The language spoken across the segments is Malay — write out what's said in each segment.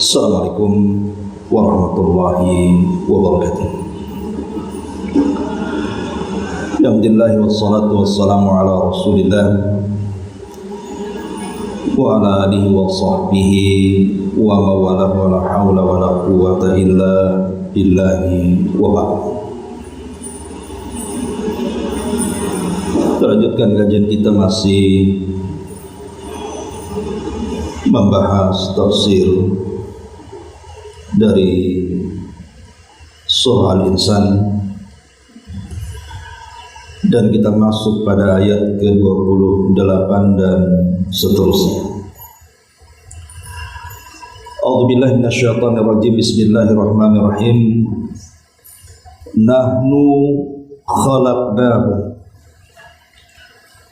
Assalamualaikum warahmatullahi wabarakatuh. Alhamdulillah wassalatu wassalamu ala Rasulillah wa ala alihi wa sahbihi wa mawalah wa la hawla wa la quwwata illa billahi wa ba'd. Lanjutkan kajian kita masih membahas tafsir dari surah Al-Insan, dan kita masuk pada ayat ke-28 dan seterusnya. A'udzubillahi minasyaitonir rajim. Bismillahirrahmanirrahim. Nahnu khalaqnahum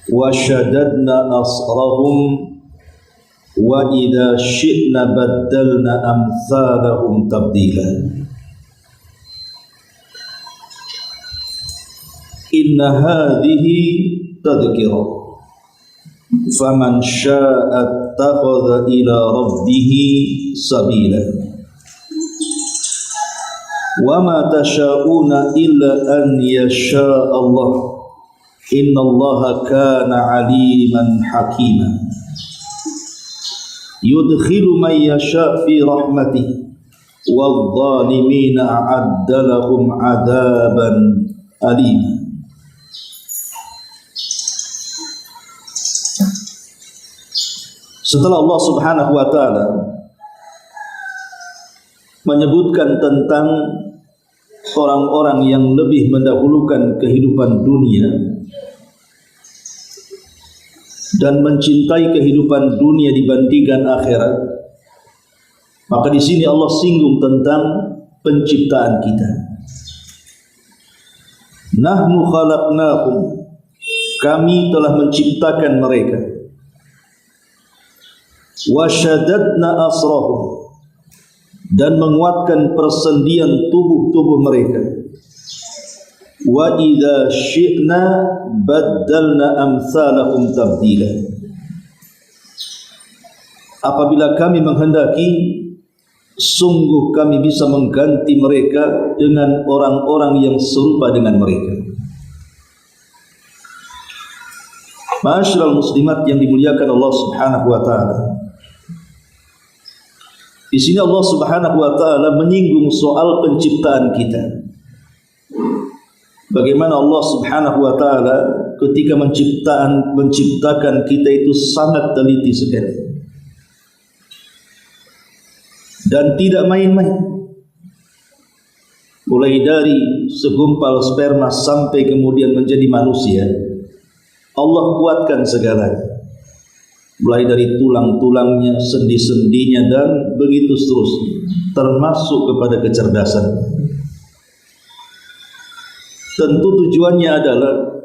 wa shaddadna asrahum wa idza syi'na baddalna amsalahum tabdila. Inna hadhihi tadhkirah faman syaa'a ittakhadha ila rabbih sabila wa ma tasyaa'una illa an yasha'a Allah innallaha kana 'aliman hakima. Yudkhilu man yasha' fi rahmatihi wadh-dhalimina a'adda lahum 'adzaban alim. Setelah Allah Subhanahu wa taala menyebutkan tentang orang-orang yang lebih mendahulukan kehidupan dunia dan mencintai kehidupan dunia dibandingkan akhirat, maka di sini Allah singgung tentang penciptaan kita. Nahnu khalaqnahum, kami telah menciptakan mereka. Wa shaddadna asrahum, dan menguatkan persendian tubuh-tubuh mereka. Wa idza syi'na baddalna amsalahum tabdila. Apabila kami menghendaki, sungguh kami bisa mengganti mereka dengan orang-orang yang serupa dengan mereka. Ma'asyiral muslimat yang dimuliakan Allah Subhanahu wa taala. Di sini Allah Subhanahu wa taala menyinggung soal penciptaan kita. Bagaimana Allah Subhanahu wa taala ketika menciptakan kita itu sangat teliti sekali. Dan tidak main-main. Mulai dari segumpal sperma sampai kemudian menjadi manusia, Allah kuatkan segalanya. Mulai dari tulang-tulangnya, sendi-sendinya, dan begitu seterusnya, termasuk kepada kecerdasan. Tentu tujuannya adalah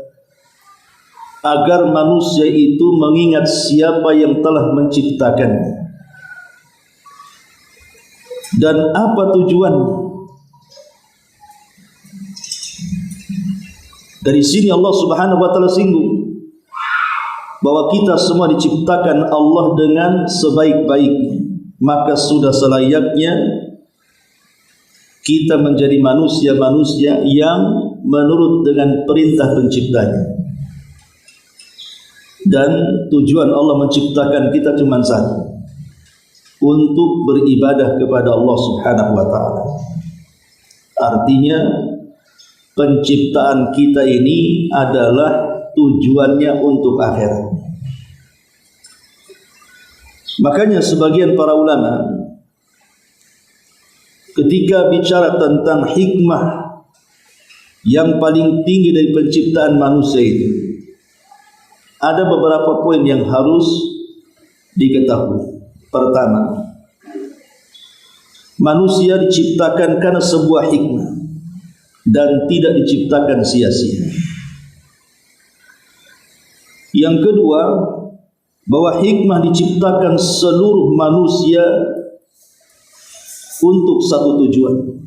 agar manusia itu mengingat siapa yang telah menciptakannya. Dan apa tujuannya? Dari sini Allah Subhanahu wa taala singgung bahwa kita semua diciptakan Allah dengan sebaik-baiknya, maka sudah selayaknya kita menjadi manusia-manusia yang menurut dengan perintah penciptanya. Dan tujuan Allah menciptakan kita cuma satu, untuk beribadah kepada Allah Subhanahu wa taala. Artinya penciptaan kita ini adalah tujuannya untuk akhirat. Makanya sebagian para ulama ketika bicara tentang hikmah yang paling tinggi dari penciptaan manusia itu, ada beberapa poin yang harus diketahui. Pertama, manusia diciptakan karena sebuah hikmah dan tidak diciptakan sia-sia. Yang kedua, bahwa hikmah diciptakan seluruh manusia untuk satu tujuan.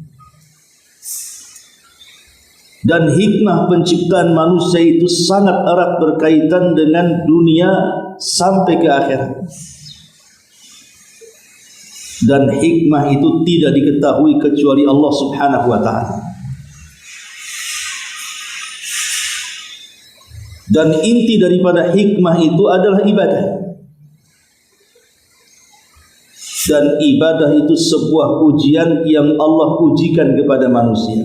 Dan hikmah penciptaan manusia itu sangat erat berkaitan dengan dunia sampai ke akhirat. dan hikmah itu tidak diketahui kecuali Allah Subhanahu wa ta'ala. Dan inti daripada hikmah itu adalah ibadah. Dan ibadah itu sebuah ujian yang Allah ujikan kepada manusia.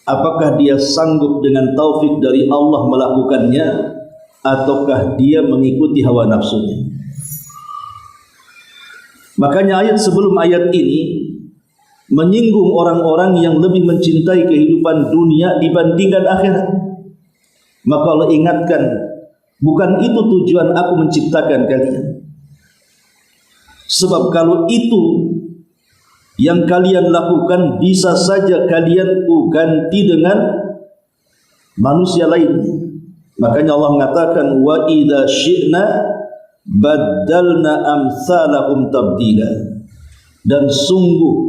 Apakah dia sanggup dengan taufik dari Allah melakukannya, ataukah dia mengikuti hawa nafsunya. Makanya ayat sebelum ayat ini menyinggung orang-orang yang lebih mencintai kehidupan dunia dibandingkan akhirat. Maka Allah ingatkan, bukan itu tujuan aku menciptakan kalian. Sebab kalau itu yang kalian lakukan, bisa saja kalian ganti dengan manusia lainnya. Makanya Allah mengatakan, wa idza syi'na baddalna amsalahum tabdila. Dan sungguh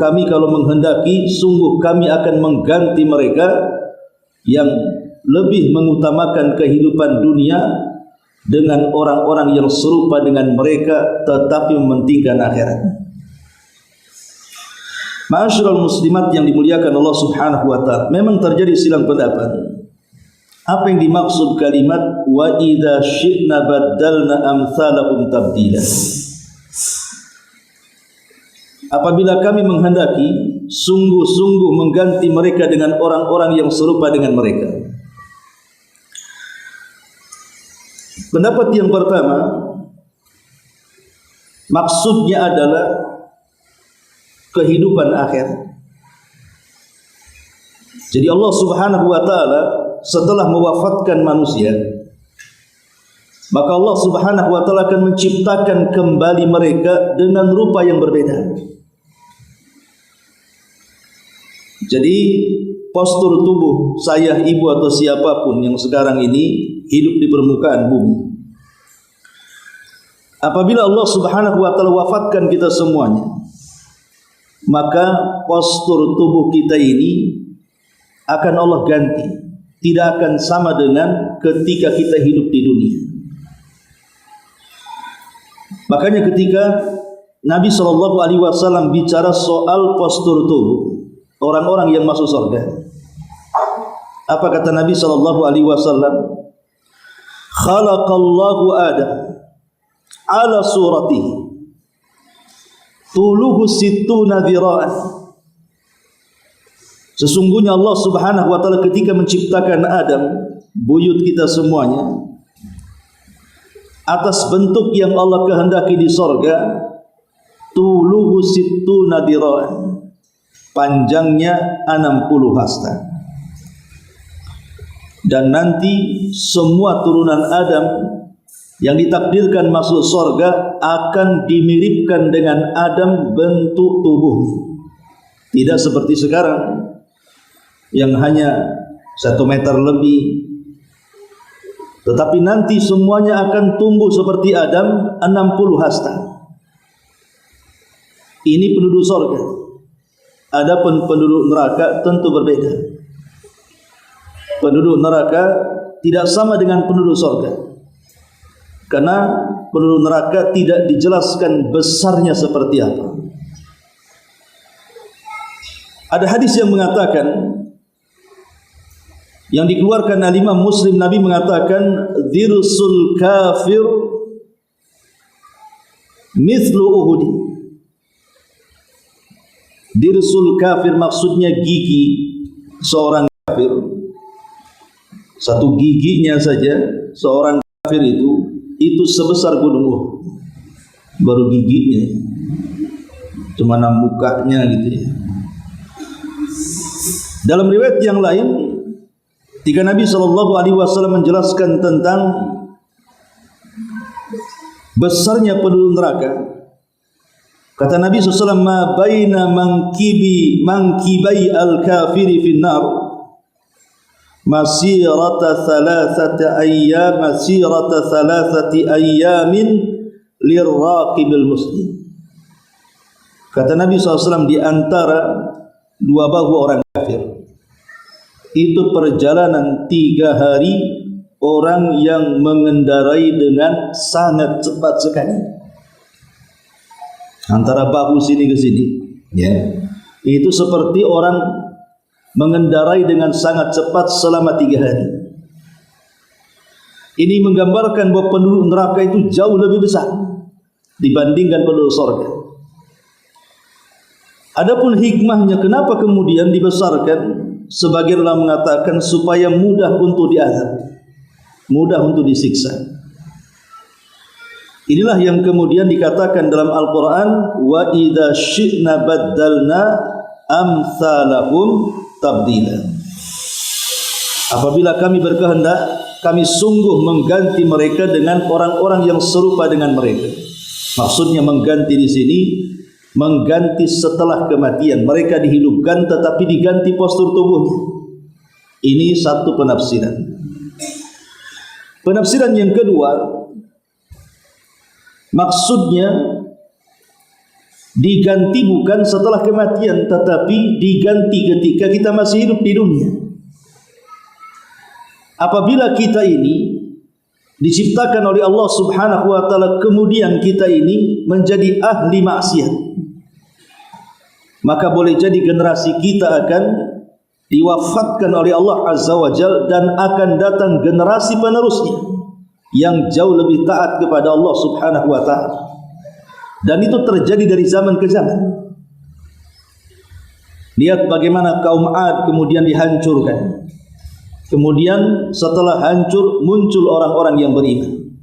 kami kalau menghendaki, sungguh kami akan mengganti mereka yang lebih mengutamakan kehidupan dunia dengan orang-orang yang serupa dengan mereka tetapi mementingkan akhirat. Ma'asyiral muslimat yang dimuliakan Allah Subhanahu wa ta'ala, memang terjadi silang pendapat. Apa yang dimaksud kalimat wa idza syi'na baddalna amsalahum tabdila? Apabila kami menghendaki, sungguh-sungguh mengganti mereka dengan orang-orang yang serupa dengan mereka. Pendapat yang pertama, maksudnya adalah kehidupan akhir. Jadi Allah Subhanahu wa ta'ala setelah mewafatkan manusia, maka Allah Subhanahu wa ta'ala akan menciptakan kembali mereka dengan rupa yang berbeda. Jadi postur tubuh saya, ibu atau siapapun yang sekarang ini hidup di permukaan bumi, apabila Allah Subhanahu wa ta'ala wafatkan kita semuanya, maka postur tubuh kita ini akan Allah ganti, tidak akan sama dengan ketika kita hidup di dunia. Makanya ketika Nabi SAW bicara soal postur tubuh orang-orang yang masuk surga, apa kata Nabi SAW? Khalaqallahu Adam ala suratihi tuluhu sittuna dhira'an. Sesungguhnya Allah Subhanahu wa ta'ala ketika menciptakan Adam, buyut kita semuanya, atas bentuk yang Allah kehendaki di sorga, tuluhu sittuna dhira'an, panjangnya 60 hasta. Dan nanti semua turunan Adam yang ditakdirkan masuk surga akan dimiripkan dengan Adam bentuk tubuhnya. Tidak seperti sekarang yang hanya 1 meter lebih, tetapi nanti semuanya akan tumbuh seperti Adam 60 hasta. Ini penduduk surga. Adapun penduduk neraka tentu berbeda. Penduduk neraka tidak sama dengan penduduk surga, karena penduduk neraka tidak dijelaskan besarnya seperti apa. Ada hadis yang mengatakan, yang dikeluarkan oleh Imam Muslim, Nabi mengatakan, dirsul kafir mithlu Uhud. Dirsul kafir maksudnya gigi seorang kafir. Satu giginya saja seorang kafir itu sebesar gunung Uhud. Baru giginya, cuma mukanya gitu ya. Dalam riwayat yang lain, ketika Nabi SAW menjelaskan tentang besarnya penduduk neraka, kata Nabi SAW, ma baina mankibai al-kafiri finnar masirata thalathati ayyamin lirraqibil muslim. Kata Nabi SAW, di antara dua bahu orang kafir itu perjalanan 3 hari orang yang mengendarai dengan sangat cepat sekali. Antara bahu sini ke sini, ya. Itu seperti orang mengendarai dengan sangat cepat selama 3 hari. Ini menggambarkan bahwa penduduk neraka itu jauh lebih besar dibandingkan penduduk surga. Adapun hikmahnya kenapa kemudian dibesarkan, sebagian ulama mengatakan supaya mudah untuk diazab, mudah untuk disiksa. Inilah yang kemudian dikatakan dalam Al-Quran, wa idza syi'na baddalna amsalahum tabdila. Apabila kami berkehendak, kami sungguh mengganti mereka dengan orang-orang yang serupa dengan mereka. Maksudnya mengganti di sini, mengganti setelah kematian. Mereka dihidupkan tetapi diganti postur tubuhnya. Ini satu penafsiran. Penafsiran yang kedua, maksudnya diganti bukan setelah kematian, tetapi diganti ketika kita masih hidup di dunia. Apabila kita ini diciptakan oleh Allah Subhanahu wa taala, kemudian kita ini menjadi ahli maksiat, maka boleh jadi generasi kita akan diwafatkan oleh Allah Azza wa Jalla dan akan datang generasi penerusnya yang jauh lebih taat kepada Allah Subhanahu wa taala. Dan itu terjadi dari zaman ke zaman. Lihat bagaimana kaum Ad kemudian dihancurkan. Kemudian setelah hancur muncul orang-orang yang beriman.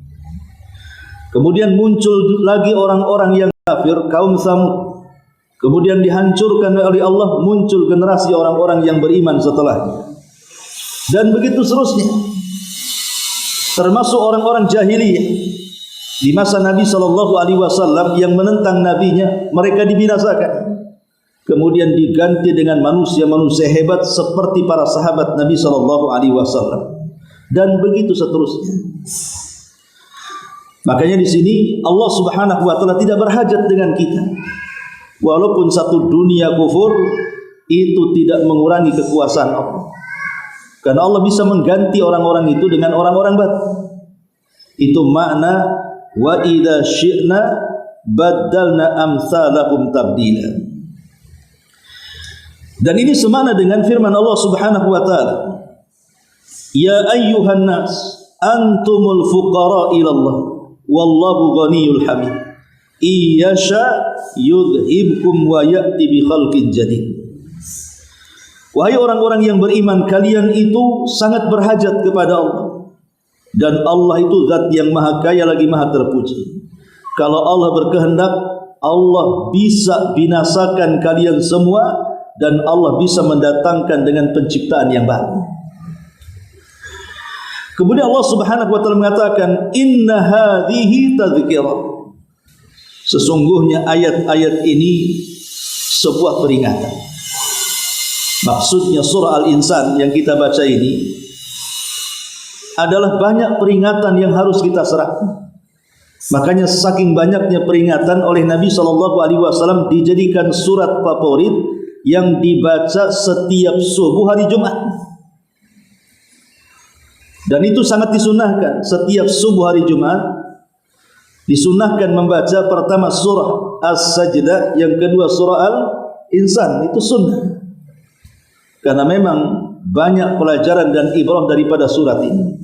Kemudian muncul lagi orang-orang yang kafir, kaum Samud. Kemudian dihancurkan oleh Allah, muncul generasi orang-orang yang beriman setelahnya. Dan begitu seterusnya. Termasuk orang-orang jahiliyah di masa Nabi SAW yang menentang nabinya, mereka dibinasakan. Kemudian diganti dengan manusia-manusia hebat seperti para sahabat Nabi SAW, dan begitu seterusnya. Makanya di sini Allah Subhanahu wa taala tidak berhajat dengan kita. Walaupun satu dunia kufur, itu tidak mengurangi kekuasaan Allah. Karena Allah bisa mengganti orang-orang itu dengan orang-orang baru. Itu makna wa idza syi'na baddalna amsalahum tabdila. Dan ini semakna dengan firman Allah Subhanahu wa taala, ya ayyuhan nas antumul fuqara ila Allah wallahu ghaniyul hamid iyasha yudhibkum wa ya'ti bi khalqin jadid. Wahai orang-orang yang beriman, kalian itu sangat berhajat kepada Allah, dan Allah itu zat yang maha kaya lagi maha terpuji. Kalau Allah berkehendak, Allah bisa binasakan kalian semua, dan Allah bisa mendatangkan dengan penciptaan yang baru. Kemudian Allah Subhanahu wa taala mengatakan, inna hadhihi tadhkirah. Sesungguhnya ayat-ayat ini sebuah peringatan. Maksudnya surah Al-Insan yang kita baca ini adalah banyak peringatan yang harus kita serahkan. Makanya saking banyaknya peringatan oleh Nabi SAW dijadikan surat favorit yang dibaca setiap subuh hari Jumat. Dan itu sangat disunahkan. Setiap subuh hari Jumat disunahkan membaca pertama surah As-Sajdah, yang kedua surah Al-Insan. Itu sunnah, karena memang banyak pelajaran dan ibrah daripada surat ini.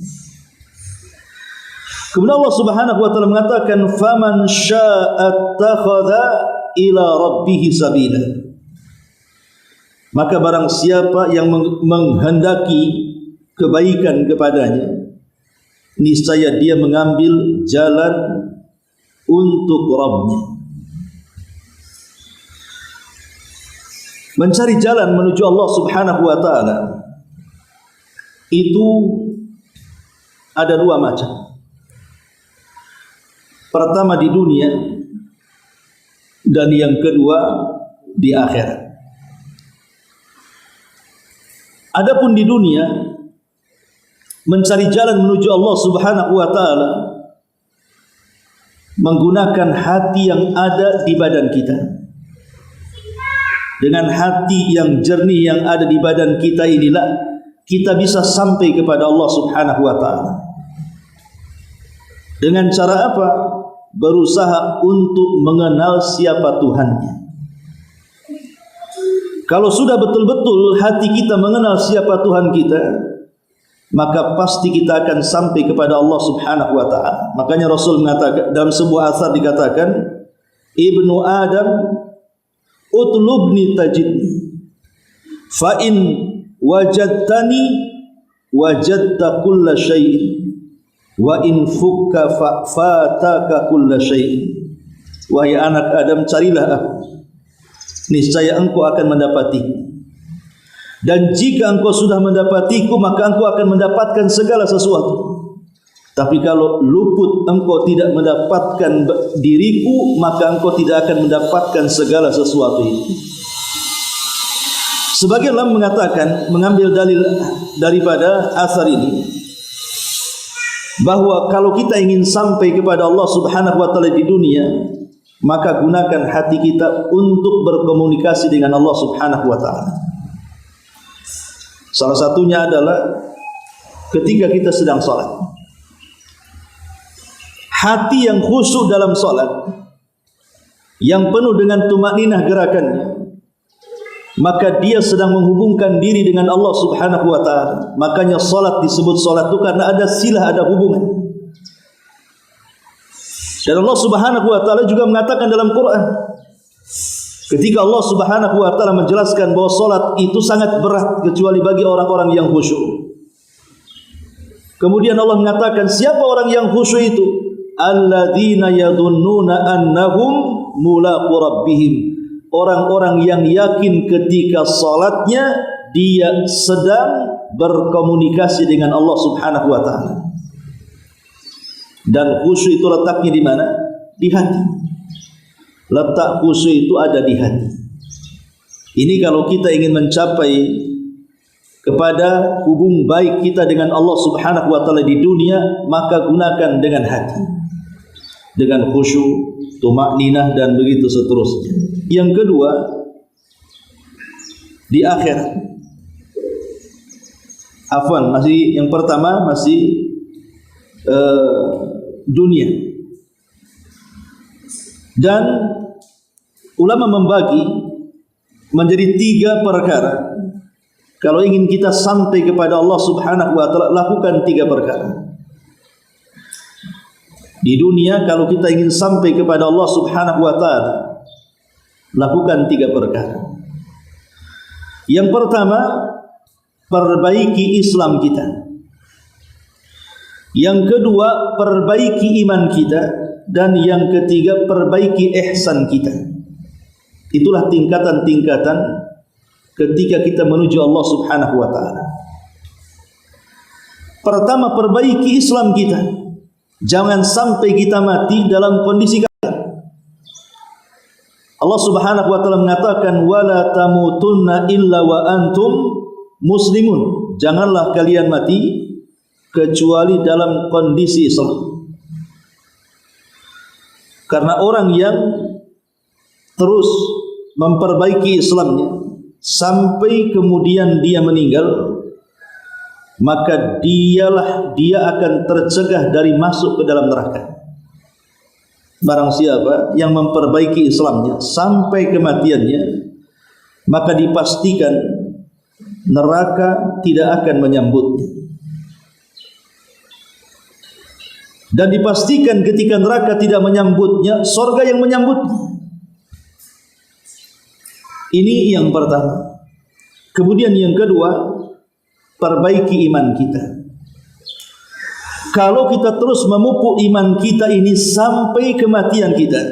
Kemudian Allah Subhanahu wa taala mengatakan, faman syaa'a attakhadha ila rabbih sabila. Maka barang siapa yang menghendaki kebaikan kepadanya, niscaya dia mengambil jalan untuk Rabbnya. Mencari jalan menuju Allah Subhanahu wa taala itu ada dua macam. Pertama di dunia, dan yang kedua di akhirat. Adapun di dunia, mencari jalan menuju Allah Subhanahu wa taala menggunakan hati yang ada di badan kita. Dengan hati yang jernih yang ada di badan kita inilah kita bisa sampai kepada Allah Subhanahu wa taala. Dengan cara apa? Berusaha untuk mengenal siapa Tuhannya. Kalau sudah betul-betul hati kita mengenal siapa Tuhan kita, maka pasti kita akan sampai kepada Allah Subhanahu wa taala. Makanya Rasul mengatakan dalam sebuah asar dikatakan, Ibnu Adam utlubni tajidni, fa in wajadtani wajadta kulla syai'in, wa in fukka fataka kulla syai'in. Wahai anak Adam, carilah aku, niscaya engkau akan mendapatiku. Dan jika engkau sudah mendapatiku, maka engkau akan mendapatkan segala sesuatu. Tapi kalau luput engkau tidak mendapatkan diriku, maka engkau tidak akan mendapatkan segala sesuatu itu. Sebagian ulama mengatakan, mengambil dalil daripada asar ini, bahwa kalau kita ingin sampai kepada Allah Subhanahu wa taala di dunia, maka gunakan hati kita untuk berkomunikasi dengan Allah Subhanahu wa taala. Salah satunya adalah ketika kita sedang salat. Hati yang khusyuk dalam salat, yang penuh dengan tumakninah gerakannya, maka dia sedang menghubungkan diri dengan Allah Subhanahu wa taala. Makanya salat disebut salat itu karena ada silah, ada hubungan. Dan Allah Subhanahu wa taala juga mengatakan dalam Quran, ketika Allah Subhanahu wa taala menjelaskan bahwa salat itu sangat berat kecuali bagi orang-orang yang khusyuk. Kemudian Allah mengatakan, siapa orang yang khusyuk itu? Alladzina yadhunnuna annahum mulaqu rabbihim. Orang-orang yang yakin ketika salatnya dia sedang berkomunikasi dengan Allah Subhanahu wa taala. Dan khusyuk itu letaknya di mana? Di hati. Letak khusyuk itu ada di hati. Ini kalau kita ingin mencapai kepada hubung baik kita dengan Allah Subhanahu wa taala di dunia, maka gunakan dengan hati, dengan khusyuk, tumakninah dan begitu seterusnya. Yang kedua, di akhirat. Afwan, masih yang pertama masih dunia. Dan ulama membagi menjadi 3 perkara. Kalau ingin kita sampai kepada Allah Subhanahu wa taala, lakukan 3 perkara. Di dunia kalau kita ingin sampai kepada Allah Subhanahu wa taala, lakukan 3 perkara. Yang pertama, perbaiki Islam kita. Yang kedua, perbaiki iman kita. Dan yang ketiga, perbaiki ihsan kita. Itulah tingkatan-tingkatan ketika kita menuju Allah Subhanahu wa taala. Pertama, perbaiki Islam kita. Jangan sampai kita mati dalam kondisi kafir. Allah Subhanahu wa taala mengatakan, wala tamutunna illa wa antum muslimun. Janganlah kalian mati kecuali dalam kondisi Islam. Karena orang yang terus memperbaiki Islamnya sampai kemudian dia meninggal, maka dia akan tercegah dari masuk ke dalam neraka. Barang siapa yang memperbaiki Islamnya sampai kematiannya, maka dipastikan neraka tidak akan menyambutnya. Dan dipastikan ketika neraka tidak menyambutnya, surga yang menyambutnya. Ini yang pertama. Kemudian yang kedua, perbaiki iman kita. Kalau kita terus memupuk iman kita ini sampai kematian kita,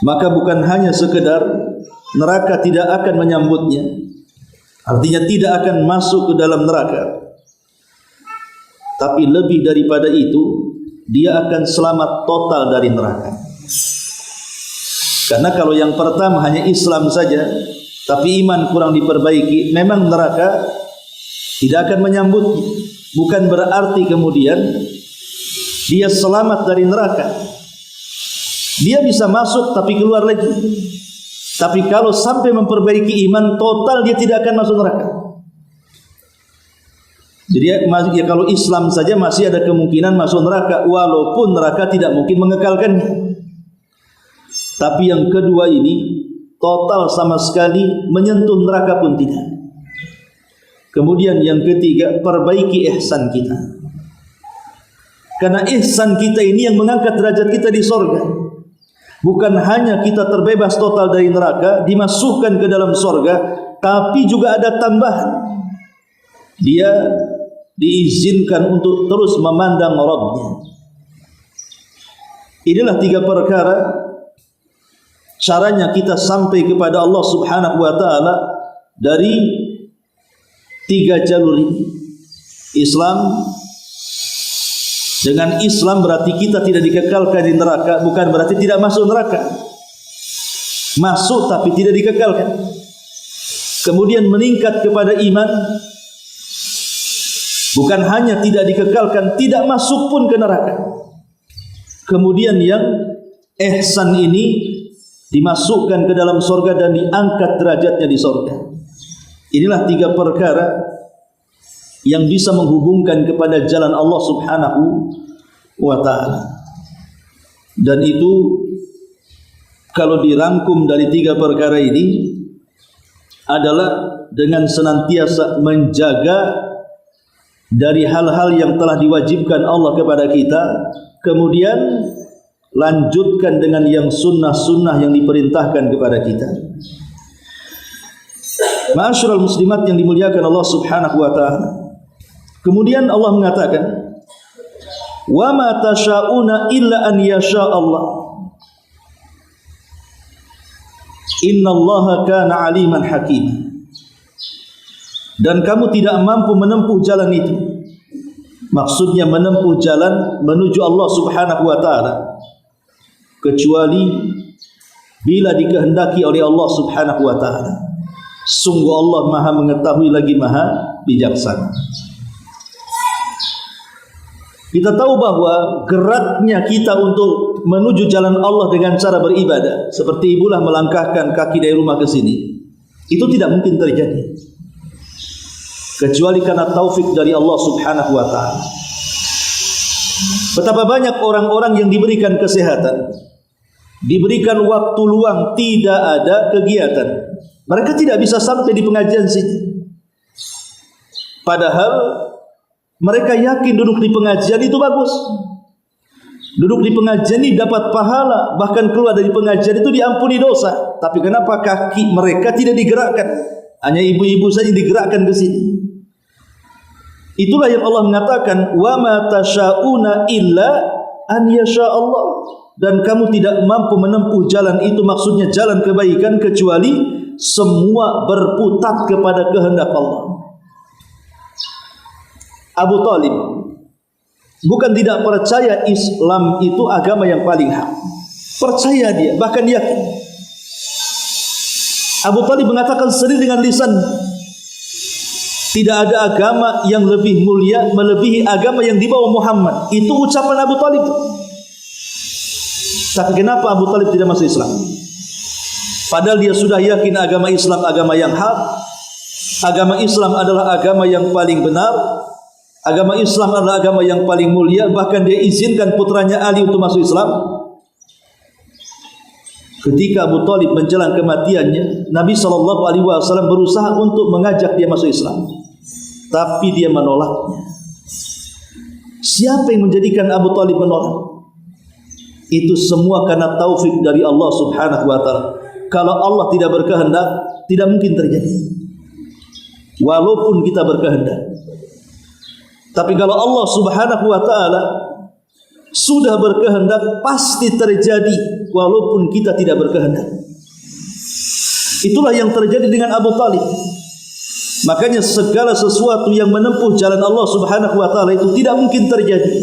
maka bukan hanya sekedar neraka tidak akan menyambutnya, artinya tidak akan masuk ke dalam neraka, tapi lebih daripada itu, dia akan selamat total dari neraka. Karena kalau yang pertama hanya Islam saja, tapi iman kurang diperbaiki, memang neraka tidak akan menyambutnya. Bukan berarti kemudian dia selamat dari neraka. Dia bisa masuk tapi keluar lagi. Tapi kalau sampai memperbaiki iman total, dia tidak akan masuk neraka. Jadi ya, kalau Islam saja masih ada kemungkinan masuk neraka, walaupun neraka tidak mungkin mengekalkannya. Tapi yang kedua ini total sama sekali, menyentuh neraka pun tidak. Kemudian yang ketiga, perbaiki ihsan kita. Karena ihsan kita ini yang mengangkat derajat kita di sorga. Bukan hanya kita terbebas total dari neraka, dimasukkan ke dalam sorga, tapi juga ada tambahan. Dia diizinkan untuk terus memandang Rabbnya. Inilah 3 perkara caranya kita sampai kepada Allah Subhanahu wa ta'ala dari 3 jalur ini. Islam. Dengan Islam berarti kita tidak dikekalkan di neraka, bukan berarti tidak masuk neraka. Masuk tapi tidak dikekalkan. Kemudian meningkat kepada iman, bukan hanya tidak dikekalkan, tidak masuk pun ke neraka. Kemudian yang ihsan ini dimasukkan ke dalam sorga dan diangkat derajatnya di sorga. Inilah 3 perkara yang bisa menghubungkan kepada jalan Allah Subhanahu wa ta'ala. Dan itu kalau dirangkum dari 3 perkara ini adalah dengan senantiasa menjaga dari hal-hal yang telah diwajibkan Allah kepada kita, kemudian lanjutkan dengan yang sunnah-sunnah yang diperintahkan kepada kita. Ma'asyiral muslimat yang dimuliakan Allah Subhanahu wa ta'ala. Kemudian Allah mengatakan, "Wa ma tasyauna illa an yasha Allah. Innallaha kana aliman hakim." Dan kamu tidak mampu menempuh jalan itu. Maksudnya menempuh jalan menuju Allah Subhanahu wa ta'ala, kecuali bila dikehendaki oleh Allah Subhanahu wa ta'ala. Sungguh Allah Maha mengetahui lagi Maha bijaksana. Kita tahu bahwa geraknya kita untuk menuju jalan Allah dengan cara beribadah, seperti ibulah melangkahkan kaki dari rumah ke sini, itu tidak mungkin terjadi kecuali karena taufik dari Allah Subhanahu wa ta'ala. Betapa banyak orang-orang yang diberikan kesehatan, diberikan waktu luang, tidak ada kegiatan, mereka tidak bisa sampai di pengajian sini. Padahal mereka yakin duduk di pengajian itu bagus. Duduk di pengajian ini dapat pahala, bahkan keluar dari pengajian itu diampuni dosa. Tapi kenapa kaki mereka tidak digerakkan? Hanya ibu-ibu saja digerakkan ke sini. Itulah yang Allah mengatakan, "Wa ma tasyauna illa an yasha Allah." Dan kamu tidak mampu menempuh jalan itu, maksudnya jalan kebaikan, kecuali semua berputar kepada kehendak Allah. Abu Talib bukan tidak percaya Islam itu agama yang paling hak. Percaya dia, bahkan yakin. Abu Talib mengatakan sendiri dengan lisan, tidak ada agama yang lebih mulia melebihi agama yang dibawa Muhammad. Itu ucapan Abu Talib. Tapi kenapa Abu Talib tidak masuk Islam? Padahal dia sudah yakin agama Islam agama yang hak. Agama Islam adalah agama yang paling benar. Agama Islam adalah agama yang paling mulia. Bahkan dia izinkan putranya Ali untuk masuk Islam. Ketika Abu Talib menjelang kematiannya, Nabi SAW berusaha untuk mengajak dia masuk Islam, tapi dia menolaknya. Siapa yang menjadikan Abu Talib menolak? Itu semua karena taufik dari Allah Subhanahu wa ta'ala. Kalau Allah tidak berkehendak, tidak mungkin terjadi, walaupun kita berkehendak. Tapi kalau Allah Subhanahu wa ta'ala sudah berkehendak, pasti terjadi walaupun kita tidak berkehendak. Itulah yang terjadi dengan Abu Talib. Makanya segala sesuatu yang menempuh jalan Allah Subhanahu wa ta'ala itu tidak mungkin terjadi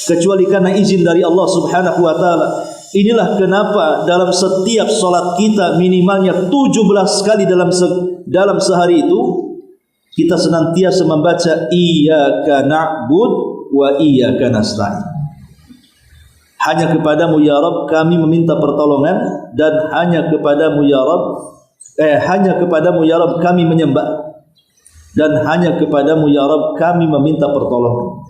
kecuali karena izin dari Allah Subhanahu wa ta'ala. Inilah kenapa dalam setiap solat kita minimalnya 17 kali dalam sehari itu kita senantiasa membaca iyyaka na'bud wa iyyaka nasta'in. hanya kepadamu ya Rabb kami meminta pertolongan, dan hanya kepadamu ya Rabb kami menyembah, dan hanya kepadamu ya Rabb kami meminta pertolongan.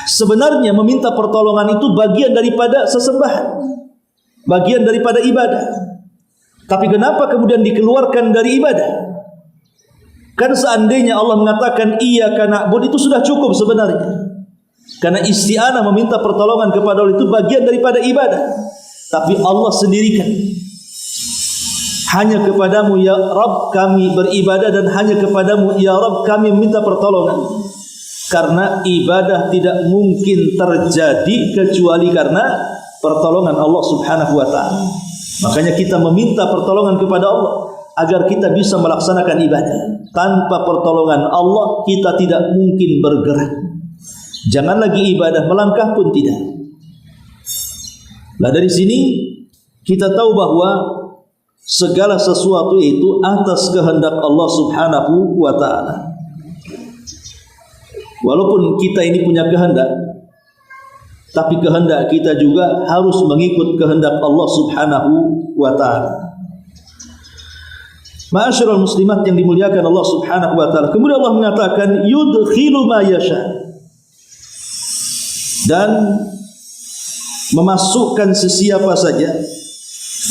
Sebenarnya meminta pertolongan itu bagian daripada sesembahan, bagian daripada ibadah. Tapi kenapa kemudian dikeluarkan dari ibadah? Kan seandainya Allah mengatakan iyyaka na'budu, itu sudah cukup sebenarnya. Karena isti'anah meminta pertolongan kepada Allah itu bagian daripada ibadah. Tapi Allah sendirikan, hanya kepadamu ya Rabb kami beribadah, dan hanya kepadamu ya Rabb kami meminta pertolongan. Karena ibadah tidak mungkin terjadi kecuali karena pertolongan Allah Subhanahu wa ta'ala. Makanya kita meminta pertolongan kepada Allah agar kita bisa melaksanakan ibadah. Tanpa pertolongan Allah kita tidak mungkin bergerak. Jangan lagi ibadah, melangkah pun tidak. Nah, dari sini kita tahu bahwa segala sesuatu itu atas kehendak Allah Subhanahu wa ta'ala. Walaupun kita ini punya kehendak, tapi kehendak kita juga harus mengikut kehendak Allah Subhanahu wa ta'ala. Ma'asyiral muslimat yang dimuliakan Allah Subhanahu wa ta'ala. Kemudian Allah mengatakan yudkhilu ma yasha, dan memasukkan sesiapa saja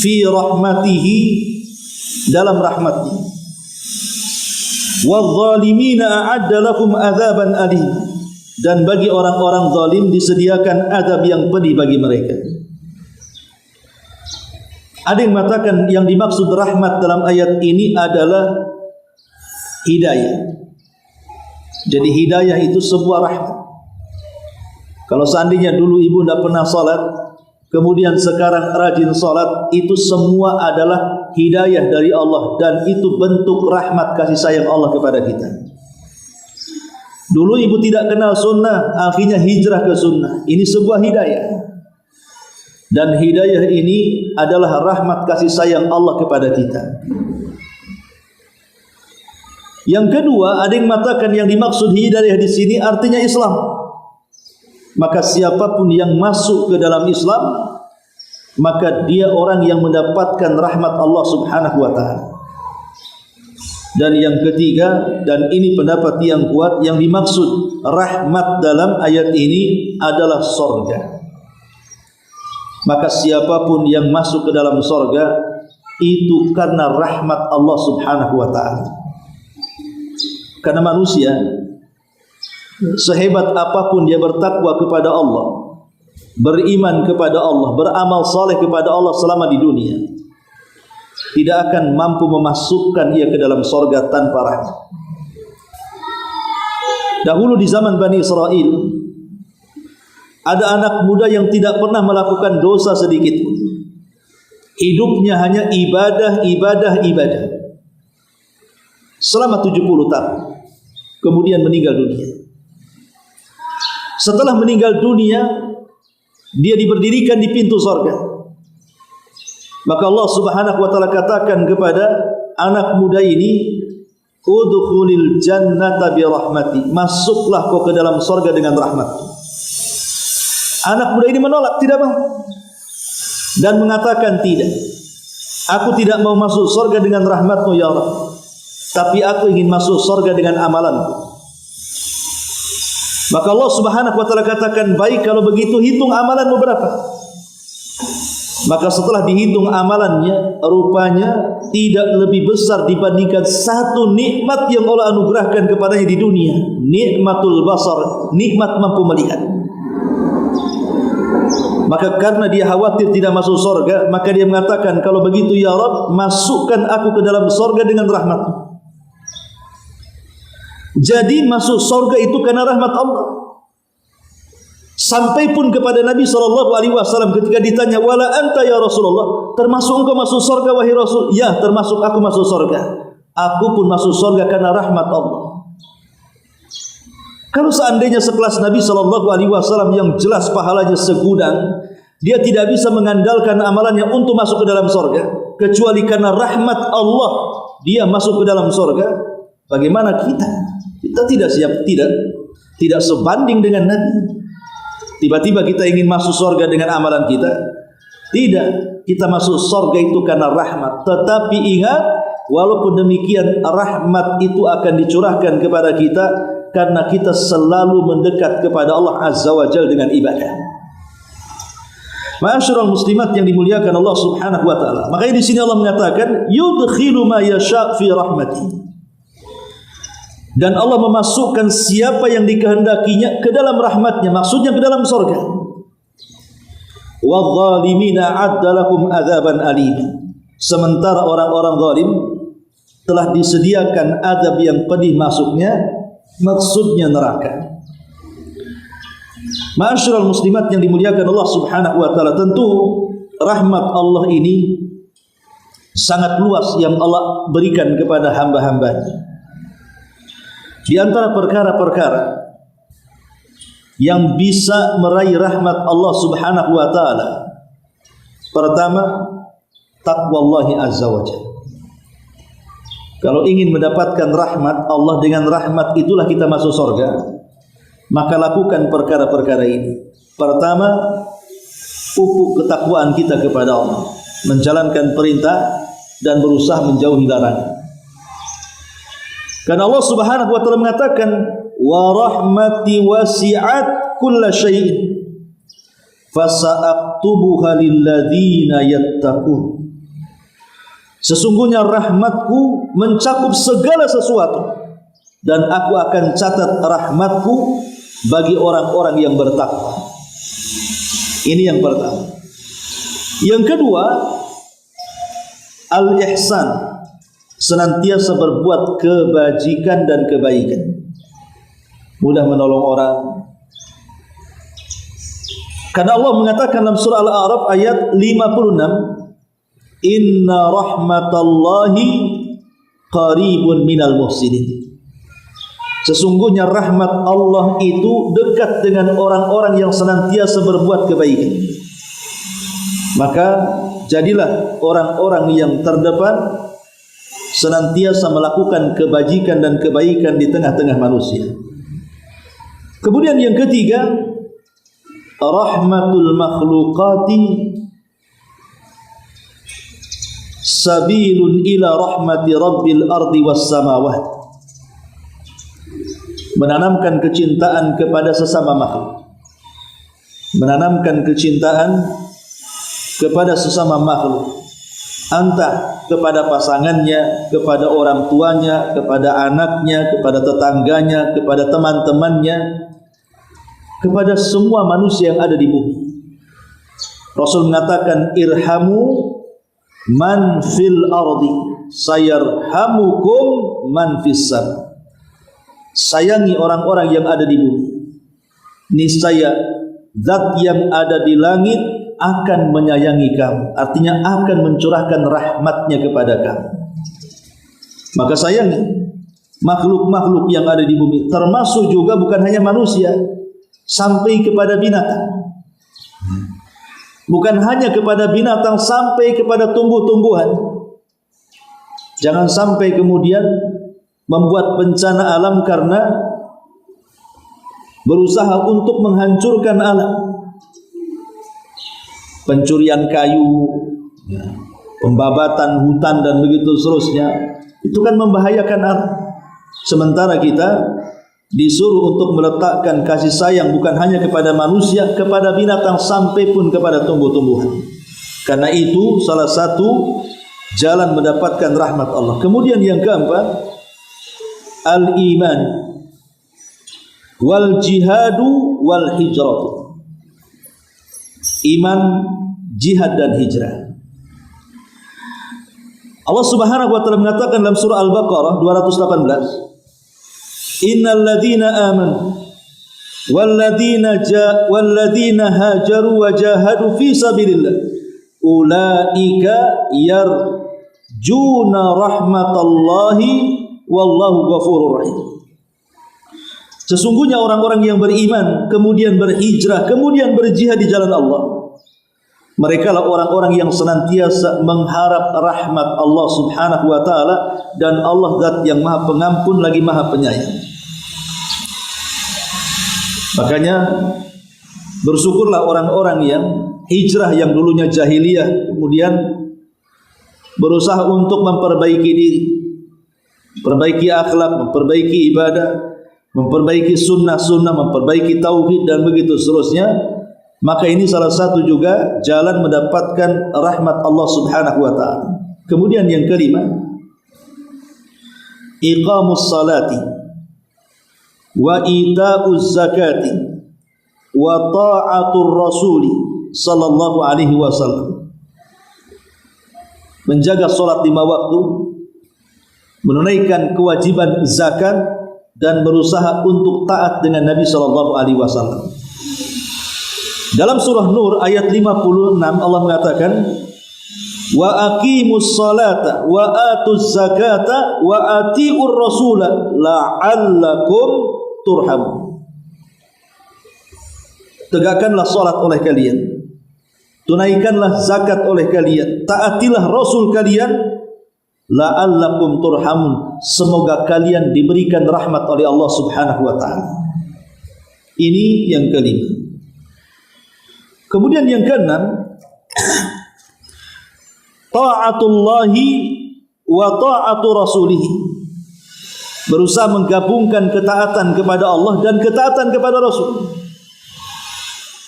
fi rahmatihi, dalam rahmatnya. Wadh-dhalimina a'adda lahum adzaban alim, dan bagi orang-orang zalim disediakan azab yang pedih bagi mereka. Ada yang mengatakan yang dimaksud rahmat dalam ayat ini adalah hidayah. Jadi hidayah itu sebuah rahmat. Kalau seandainya dulu ibu tidak pernah salat, kemudian sekarang rajin salat, itu semua adalah hidayah dari Allah, dan itu bentuk rahmat kasih sayang Allah kepada kita. Dulu ibu tidak kenal sunnah, akhirnya hijrah ke sunnah. Ini sebuah hidayah. Dan hidayah ini adalah rahmat kasih sayang Allah kepada kita. Yang kedua, ada yang mengatakan yang dimaksud hidayah di sini artinya Islam. Maka siapapun yang masuk ke dalam Islam, maka dia orang yang mendapatkan rahmat Allah Subhanahu wa ta'ala. Dan yang ketiga, dan ini pendapat yang kuat, yang dimaksud rahmat dalam ayat ini adalah surga. Maka siapapun yang masuk ke dalam surga itu karena rahmat Allah Subhanahu wa ta'ala. Karena manusia sehebat apapun dia bertakwa kepada Allah, beriman kepada Allah, beramal saleh kepada Allah selama di dunia, tidak akan mampu memasukkan ia ke dalam surga tanpa rahmat. Dahulu di zaman Bani Israel, ada anak muda yang tidak pernah melakukan dosa sedikit pun. Hidupnya hanya ibadah, ibadah, ibadah selama 70 tahun. Kemudian meninggal dunia. Setelah meninggal dunia, dia diberdirikan di pintu surga. Maka Allah Subhanahu wa ta'ala katakan kepada anak muda ini, udkhulil jannata bi rahmati, masuklah kau ke dalam surga dengan rahmat. Anak muda ini menolak, tidak mau, dan mengatakan tidak, aku tidak mau masuk surga dengan rahmatmu ya Allah, tapi aku ingin masuk surga dengan amalanku. Maka Allah Subhanahu wa ta'ala katakan, baik kalau begitu hitung amalanmu berapa. Maka setelah dihitung amalannya, rupanya tidak lebih besar dibandingkan satu nikmat yang Allah anugerahkan kepadanya di dunia, nikmatul basar, nikmat mampu melihat. Maka karena dia khawatir tidak masuk surga, maka dia mengatakan, kalau begitu ya Rabb, masukkan aku ke dalam surga dengan rahmat-Mu. Jadi masuk surga itu karena rahmat Allah. Sampai pun kepada Nabi SAW ketika ditanya, wala anta ya Rasulullah, termasuk engkau masuk surga wahai Rasul? Ya, termasuk aku masuk surga. Aku pun masuk surga karena rahmat Allah. Kalau seandainya sekelas Nabi SAW yang jelas pahalanya segudang, dia tidak bisa mengandalkan amalannya untuk masuk ke dalam surga, kecuali karena rahmat Allah dia masuk ke dalam surga. Bagaimana kita? Kita tidak siap, tidak sebanding dengan Nabi, Tiba-tiba kita ingin masuk surga dengan amalan kita? Tidak. Kita masuk surga itu karena rahmat. Tetapi ingat, walaupun demikian rahmat itu akan dicurahkan kepada kita karena kita selalu mendekat kepada Allah Azza wa Jalla dengan ibadah. Ma'asyiral muslimat yang dimuliakan Allah Subhanahu wa taala. Makanya di sini Allah mengatakan yudkhilu ma yasha' fi rahmati. Dan Allah memasukkan siapa yang dikehendakinya ke dalam rahmatnya, maksudnya ke dalam surga. Wadh-dhalimina 'adda lahum 'adzaban alim. Sementara orang-orang zalim telah disediakan azab yang pedih masuknya, maksudnya neraka. Ma'asyiral muslimat yang dimuliakan Allah Subhanahu wa taala, tentu rahmat Allah ini sangat luas yang Allah berikan kepada hamba-hambanya. Di antara perkara-perkara yang bisa meraih rahmat Allah Subhanahu wa taala, pertama, taqwallahi azza wa jalla. Kalau ingin mendapatkan rahmat Allah, dengan rahmat itulah kita masuk surga, maka lakukan perkara-perkara ini. Pertama, pupuk ketakwaan kita kepada Allah, menjalankan perintah dan berusaha menjauhi larangan. Karena Allah Subhanahu wa taala mengatakan, wa rahmati wasi'at kulla syai'in fasa'aktubuha lilladzina yattaqun. Sesungguhnya rahmatku mencakup segala sesuatu dan aku akan catat rahmatku bagi orang-orang yang bertakwa. Ini yang pertama. Yang kedua, al-ihsan, senantiasa berbuat kebajikan dan kebaikan, mudah menolong orang. Karena Allah mengatakan dalam surah Al-A'raf ayat 56, inna rahmatallahi qaribun minal muhsinin. Sesungguhnya rahmat Allah itu dekat dengan orang-orang yang senantiasa berbuat kebaikan. Maka jadilah orang-orang yang terdepan, senantiasa melakukan kebajikan dan kebaikan di tengah-tengah manusia. Kemudian yang ketiga, rahmatul makhluqati sabilun ila rahmati rabbil ardi was samawat. Menanamkan kecintaan kepada sesama makhluk, menanamkan kecintaan kepada sesama makhluk, entah kepada pasangannya, kepada orang tuanya, kepada anaknya, kepada tetangganya, kepada teman-temannya, kepada semua manusia yang ada di bumi. Rasul mengatakan, irhamu man fil ardi sayarhamukum man fis sama. Sayangi orang-orang yang ada di bumi, niscaya zat yang ada di langit akan menyayangi kamu, artinya akan mencurahkan rahmatnya kepada kamu. Maka sayangi makhluk-makhluk yang ada di bumi, termasuk juga bukan hanya manusia, sampai kepada binatang. Bukan hanya kepada binatang, sampai kepada tumbuh-tumbuhan. Jangan sampai kemudian membuat bencana alam karena berusaha untuk menghancurkan alam. Pencurian kayu, pembabatan hutan dan begitu seterusnya, itu kan membahayakan alam. Sementara kita disuruh untuk meletakkan kasih sayang bukan hanya kepada manusia, kepada binatang, sampai pun kepada tumbuh-tumbuhan. Karena itu salah satu jalan mendapatkan rahmat Allah. Kemudian yang keempat, al-iman wal jihadu wal hijratu. Iman, jihad dan hijrah. Allah Subhanahu wa taala mengatakan dalam surah Al-Baqarah 218, innal ladzina amanu wal ladzina hajaru wa jahadu fi sabilillah ulaika yarjuna rahmatallahi wallahu ghafurur rahim. Sesungguhnya orang-orang yang beriman, kemudian berhijrah, kemudian berjihad di jalan Allah, mereka lah orang-orang yang senantiasa mengharap rahmat Allah Subhanahu wa taala, dan Allah zat yang Maha Pengampun lagi Maha Penyayang. Makanya Bersyukurlah orang-orang yang hijrah yang dulunya jahiliyah kemudian berusaha untuk memperbaiki diri, memperbaiki akhlak, memperbaiki ibadah, memperbaiki sunnah-sunnah, memperbaiki tauhid dan begitu seterusnya. Maka ini salah satu juga jalan mendapatkan rahmat Allah Subhanahu wa taala. Kemudian yang kelima, iqamus salati wa ita'uz zakati wa ta'atur rasuli sallallahu alaihi wasallam. Menjaga salat 5 waktu, menunaikan kewajiban zakat dan berusaha untuk taat dengan Nabi sallallahu alaihi wasallam. Dalam surah Nur ayat 56 Allah mengatakan wa aqimus salata wa atuz zakata wa atiur rasula la'allakum turhamun. Tegakkanlah salat oleh kalian, tunaikanlah zakat oleh kalian, taatilah rasul kalian, la'allakum turhamun, semoga kalian diberikan rahmat oleh Allah Subhanahu wa taala. Ini yang kelima. Kemudian yang keenam, ta'atullahi wa ta'atu rasulih. Berusaha menggabungkan ketaatan kepada Allah dan ketaatan kepada Rasul.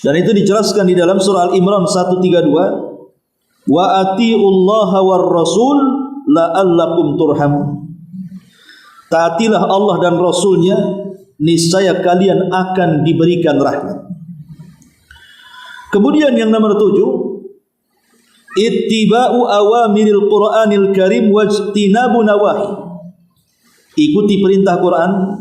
Dan itu dijelaskan di dalam surah Al-Imran 132, wa atiullaha war rasul la'allakum turhamun. Taatilah Allah dan Rasulnya, niscaya kalian akan diberikan rahmat. Kemudian yang nomor 7, ittiba'u awamiril Qur'anil Karim wajtinabu nawahi. Ikuti perintah Quran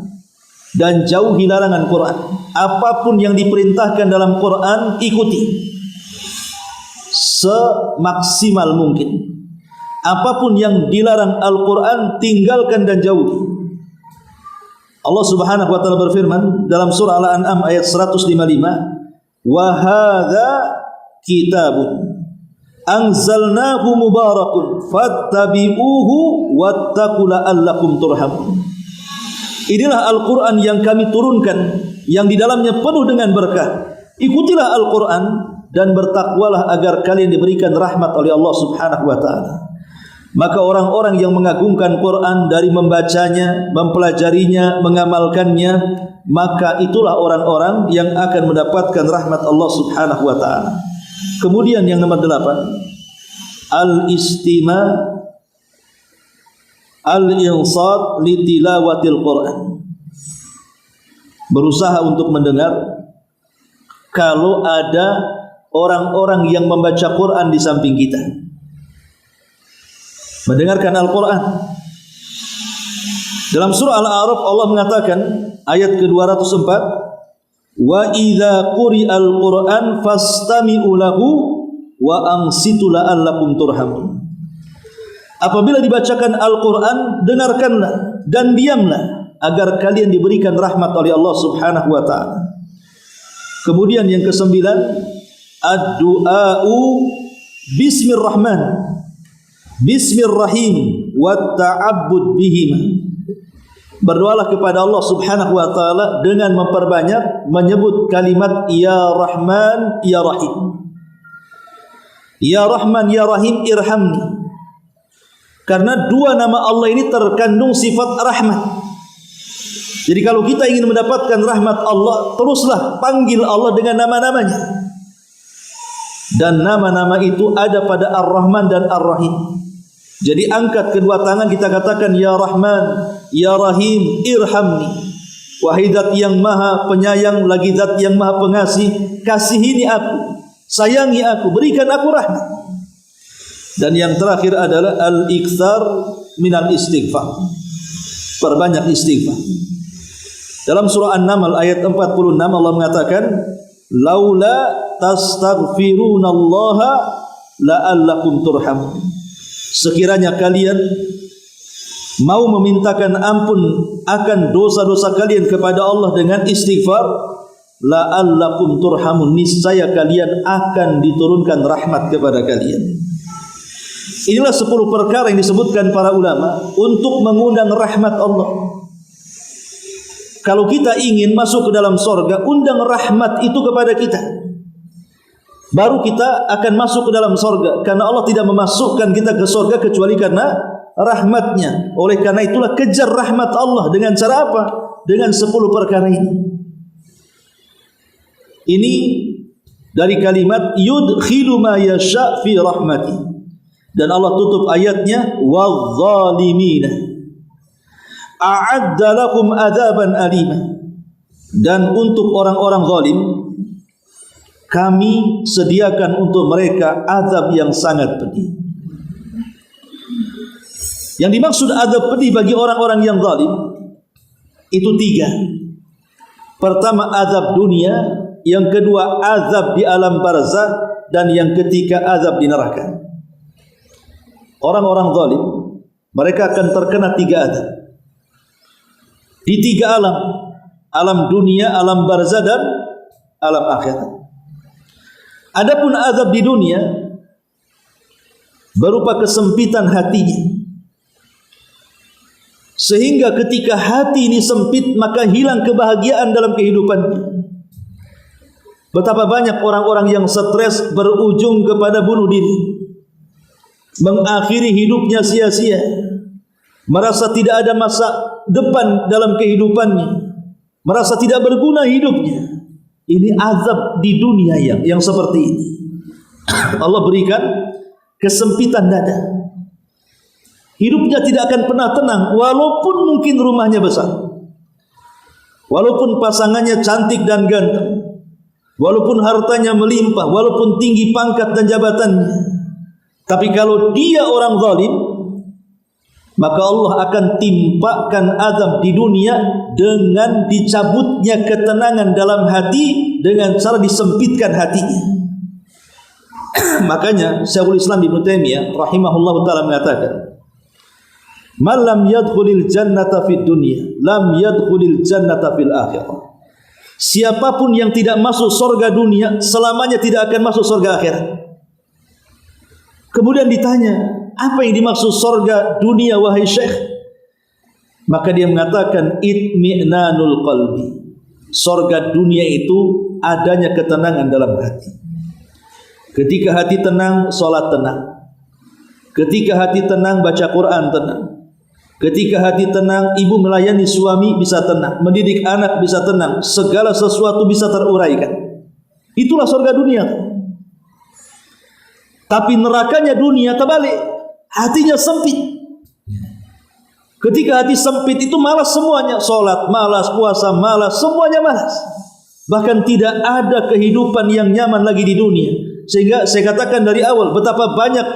dan jauhi larangan Quran. Apapun yang diperintahkan dalam Quran ikuti semaksimal mungkin. Apapun yang dilarang Al-Quran tinggalkan dan jauhi. Allah Subhanahu wa taala berfirman dalam surah Al-An'am ayat 155, wa hadza kitabun anzalnahu mubarakun fattabi'uhu wattaqu la'allakum turhamun. Inilah Al-Quran yang kami turunkan, yang di dalamnya penuh dengan berkah. Ikutilah Al-Quran dan bertakwalah agar kalian diberikan rahmat oleh Allah Subhanahu wa taala. Maka orang-orang yang mengagungkan Quran dari membacanya, mempelajarinya, mengamalkannya, maka itulah orang-orang yang akan mendapatkan rahmat Allah Subhanahu wa taala. Kemudian yang nomor 8, al-istima' al-insat li tilawatil Quran. Berusaha untuk mendengar kalau ada orang-orang yang membaca Quran di samping kita. Mendengarkan Al-Quran. Dalam surah Al-A'raf Allah mengatakan ayat ke-204, wa idza quri'al Qur'an fastami'u lahu wa ansitu la'allakum turhamun. Apabila dibacakan Al-Quran, dengarkanlah dan diamlah agar kalian diberikan rahmat oleh Allah Subhanahu wa taala. Kemudian yang ke-9, ad-du'a'u bismillahirrahman bismillahirrahim wa ta'abbud bihima. Berdoalah kepada Allah Subhanahu wa taala dengan memperbanyak menyebut kalimat ya Rahman ya Rahim. Ya Rahman ya Rahim irhamni. Karena dua nama Allah ini terkandung sifat rahmat. Jadi kalau kita ingin mendapatkan rahmat Allah, teruslah panggil Allah dengan nama-namanya. Dan nama-nama itu ada pada Ar-Rahman dan Ar-Rahim. Jadi angkat kedua tangan, kita katakan ya Rahman, ya Rahim, irhamni. Wahai zat yang maha penyayang lagi zat yang maha pengasih, kasihini aku, sayangi aku, berikan aku rahmat. Dan yang terakhir adalah al-iktsar minal istighfar. Perbanyak istighfar. Dalam surah An-Naml ayat 46 Allah mengatakan, laula tastaghfirunallaha la'allakum turhamun. Sekiranya kalian mau memintakan ampun akan dosa-dosa kalian kepada Allah dengan istighfar, la'allakum turhamun, niscaya kalian akan diturunkan rahmat kepada kalian. Inilah 10 perkara yang disebutkan para ulama untuk mengundang rahmat Allah. Kalau kita ingin masuk ke dalam sorga, undang rahmat itu kepada kita, baru kita akan masuk ke dalam sorga. Karena Allah tidak memasukkan kita ke sorga kecuali karena rahmatnya. Oleh karena itulah kejar rahmat Allah dengan cara apa? Dengan 10 perkara ini. Ini dari kalimat yudkhilu ma yasha fi rahmati. Dan Allah tutup ayatnya wadh-dhalimina a'adda lakum adzaban alima. Dan untuk orang-orang zalim kami sediakan untuk mereka azab yang sangat pedih. Yang dimaksud azab pedih bagi orang-orang yang zalim itu 3. Pertama azab dunia, yang kedua azab di alam barzakh, dan yang ketiga azab di neraka. Orang-orang zalim mereka akan terkena 3 azab di 3 alam, alam dunia, alam barzakh, dan alam akhirat. Adapun azab di dunia berupa kesempitan hatinya, sehingga ketika hati ini sempit maka hilang kebahagiaan dalam kehidupannya. Betapa banyak orang-orang yang stres berujung kepada bunuh diri, mengakhiri hidupnya sia-sia, merasa tidak ada masa depan dalam kehidupannya, merasa tidak berguna hidupnya. Ini azab di dunia yang seperti ini. Allah berikan kesempitan dada, hidupnya tidak akan pernah tenang, walaupun mungkin rumahnya besar, walaupun pasangannya cantik dan ganteng, walaupun hartanya melimpah, walaupun tinggi pangkat dan jabatannya. Tapi kalau dia orang zalim, maka Allah akan timpakan azab di dunia dengan dicabutnya ketenangan dalam hati dengan cara disempitkan hatinya. Makanya Syekhul Islam Ibnu Taimiyah rahimahullah taala mengatakan, "Man lam yadkhulil jannata fid dunya, lam yadkhulil jannata fil akhirah." Siapapun yang tidak masuk surga dunia, selamanya tidak akan masuk surga akhirat. Kemudian ditanya, apa yang dimaksud surga dunia wahai Syekh? Maka dia mengatakan itmi'nanul qalbi. Surga dunia itu adanya ketenangan dalam hati. Ketika hati tenang, salat tenang. Ketika hati tenang, baca Quran tenang. Ketika hati tenang, ibu melayani suami bisa tenang, mendidik anak bisa tenang, segala sesuatu bisa teruraikan. Itulah surga dunia. Tapi nerakanya dunia terbalik, hatinya sempit. Ketika hati sempit itu malas semuanya, solat malas, puasa malas, semuanya malas. Bahkan tidak ada kehidupan yang nyaman lagi di dunia. Sehingga saya katakan dari awal, betapa banyak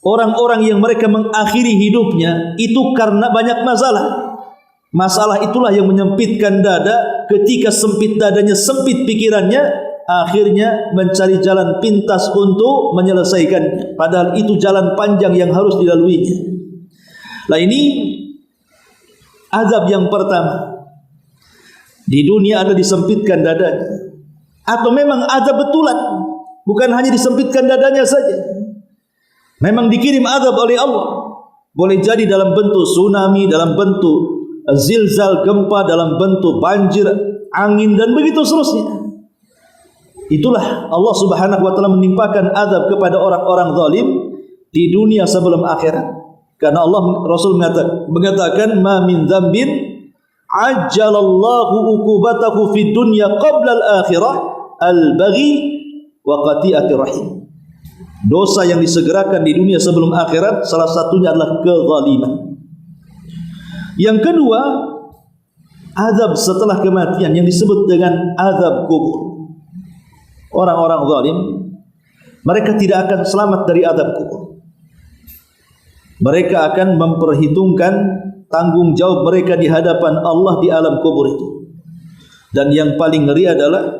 orang-orang yang mereka mengakhiri hidupnya itu karena banyak masalah. Masalah itulah yang menyempitkan dada. Ketika sempit dadanya, sempit pikirannya, akhirnya mencari jalan pintas untuk menyelesaikannya, padahal itu jalan panjang yang harus dilaluinya. Nah, ini azab yang pertama. Di dunia ada disempitkan dadanya, atau memang azab betulan, bukan hanya disempitkan dadanya saja, memang dikirim azab oleh Allah. Boleh jadi dalam bentuk tsunami, dalam bentuk zilzal, gempa, dalam bentuk banjir, angin, dan begitu seterusnya. Itulah Allah Subhanahu wa taala menimpakan azab kepada orang-orang zalim di dunia sebelum akhirat. Karena Allah Rasul mengatakan ma min dzambin ajjalallahu uqubatahu fid dunya qabla al-akhirah al-baghi wa qati'ati rahim. Dosa yang disegerakan di dunia sebelum akhirat salah satunya adalah kezaliman. Yang kedua, azab setelah kematian yang disebut dengan azab kubur. Orang-orang zalim mereka tidak akan selamat dari azab kubur. Mereka akan memperhitungkan tanggung jawab mereka di hadapan Allah di alam kubur itu. Dan yang paling ngeri adalah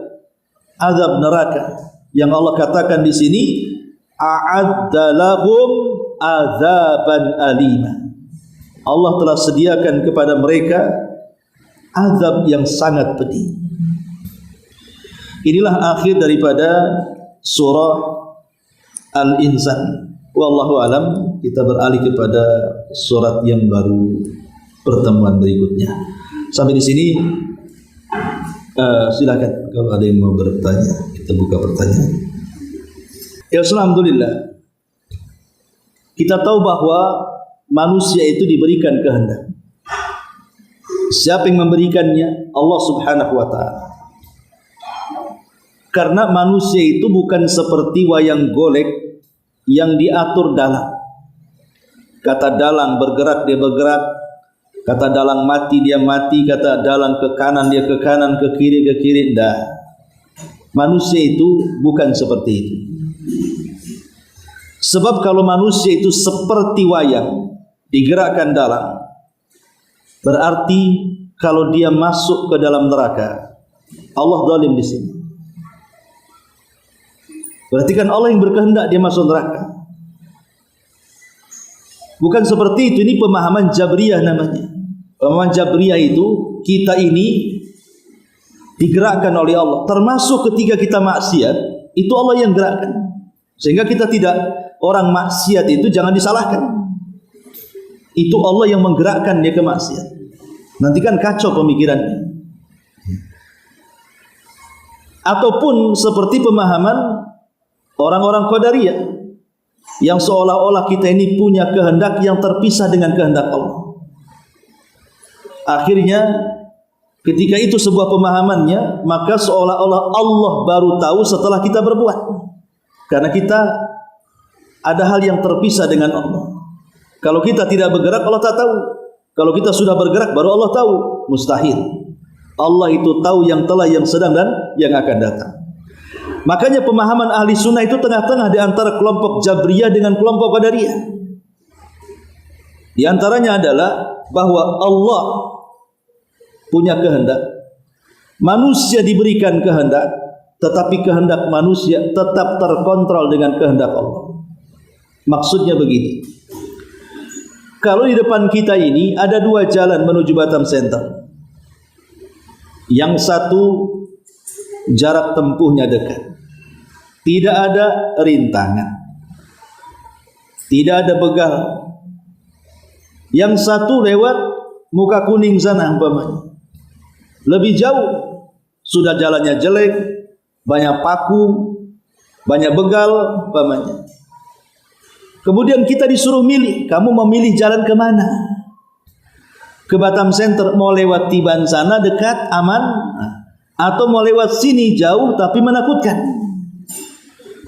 azab neraka yang Allah katakan di sini, a'adda lahum azaban alima. Allah telah sediakan kepada mereka azab yang sangat pedih. Inilah akhir daripada surah Al-Insan. Wallahu alam. Kita beralih kepada surat yang baru pertemuan berikutnya. Sampai di sini silakan kalau ada yang mau bertanya, kita buka pertanyaan. Ya, alhamdulillah. Kita tahu bahwa manusia itu diberikan kehendak. Siapa yang memberikannya? Allah Subhanahu wa ta'ala. Karena manusia itu bukan seperti wayang golek yang diatur dalang. Kata dalang bergerak, dia bergerak. Kata dalang mati, dia mati. Kata dalang ke kanan, dia ke kanan, ke kiri, ke kiri. Tidak. Manusia itu bukan seperti itu. Sebab kalau manusia itu seperti wayang digerakkan dalang, berarti kalau dia masuk ke dalam neraka, Allah zalim di sini. Berarti kan Allah yang berkehendak dia masuk neraka. Bukan seperti itu. Ini pemahaman Jabriyah namanya. Pemahaman Jabriyah itu kita ini digerakkan oleh Allah. Termasuk ketika kita maksiat, itu Allah yang gerakkan. Sehingga kita tidak, orang maksiat itu jangan disalahkan. Itu Allah yang menggerakkan dia ke maksiat. Nanti kan kacau pemikirannya. Ataupun seperti pemahaman orang-orang Qadariyah yang seolah-olah kita ini punya kehendak yang terpisah dengan kehendak Allah. Akhirnya ketika itu sebuah pemahamannya, maka seolah-olah Allah baru tahu setelah kita berbuat. Karena kita ada hal yang terpisah dengan Allah. Kalau kita tidak bergerak, Allah tak tahu. Kalau kita sudah bergerak, baru Allah tahu. Mustahil. Allah itu tahu yang telah, yang sedang, dan yang akan datang. Makanya pemahaman ahli sunnah itu tengah-tengah di antara kelompok Jabriyah dengan kelompok Qadariyah. Di antaranya adalah bahwa Allah punya kehendak. Manusia diberikan kehendak, tetapi kehendak manusia tetap terkontrol dengan kehendak Allah. Maksudnya begini. Kalau di depan kita ini ada dua jalan menuju Batam Center. Yang satu jarak tempuhnya dekat. Tidak ada rintangan. Tidak ada begal. Yang satu lewat Muka Kuning sana umpamanya. Lebih jauh, sudah jalannya jelek, banyak paku, banyak begal umpamanya. Kemudian kita disuruh milih, kamu memilih jalan kemana? Ke Batam Center, mau lewat Tiban sana dekat, aman, atau mau lewat sini jauh tapi menakutkan.